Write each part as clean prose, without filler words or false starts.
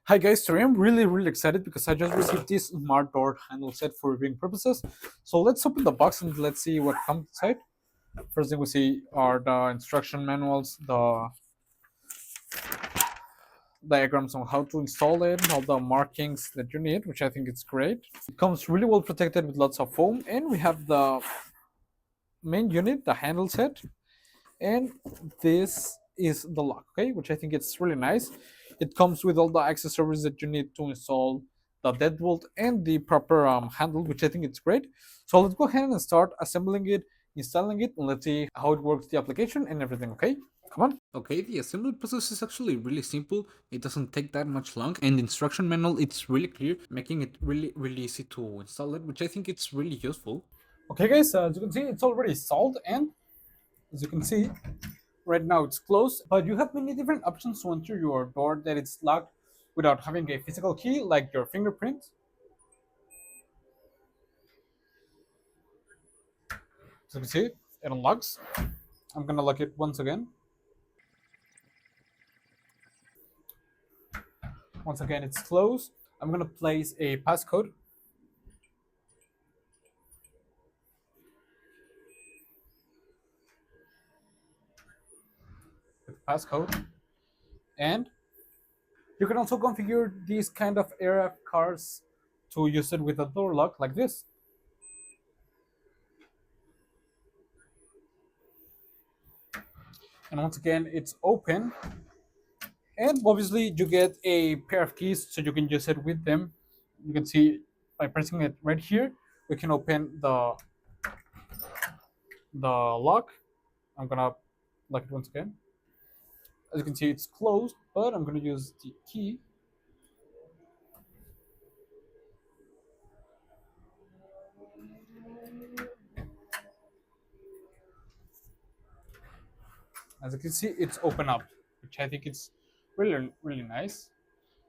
Hi guys, today I'm really excited because I just received this smart door handle set for reviewing purposes. So let's open the box and let's see what comes inside. First thing we see are the instruction manuals, the diagrams on how to install it, all the markings that you need, which I think is great. It comes really well protected with lots of foam, and we have the main unit, the handle set, and this is the lock, okay, which I think it's really nice. It comes with all the accessories that you need to install the deadbolt and the proper handle, which I think it's great. So let's go ahead and start assembling it, installing it, and let's see how it works, the application and everything. Okay, come on. Okay, the assembly process is actually really simple. It doesn't take that much long, and the instruction manual, it's really clear, making it really easy to install it, which I think it's really useful. Okay guys, as you can see, it's already installed, and as you can see, right now it's closed, but you have many different options to enter your door that it's locked without having a physical key, like your fingerprint. So you can see it unlocks. I'm gonna lock it once again. Once again, it's closed. I'm gonna place a passcode. With passcode, and you can also configure these kind of ARF cards to use it with a door lock like this. And once again, it's open. And obviously, you get a pair of keys so you can use it with them. You can see by pressing it right here, we can open the lock. I'm gonna lock it once again. As you can see, it's closed, but I'm gonna use the key. As you can see, it's open up, which I think it's really nice.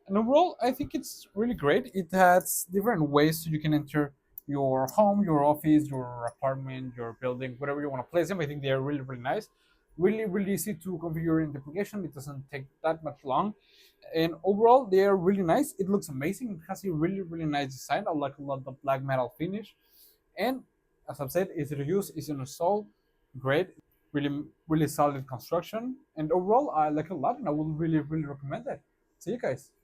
And overall, I think it's really great. It has different ways so you can enter your home, your office, your apartment, your building, whatever you want to place them. I think they are really nice. Really easy to configure in the application. It doesn't take that much long. And overall, they are really nice. It looks amazing. It has a really nice design. I like a lot the black metal finish. And as I've said, easy to use, easy to install, great, really solid construction. And overall, I like it a lot, and I would really recommend it. See you guys.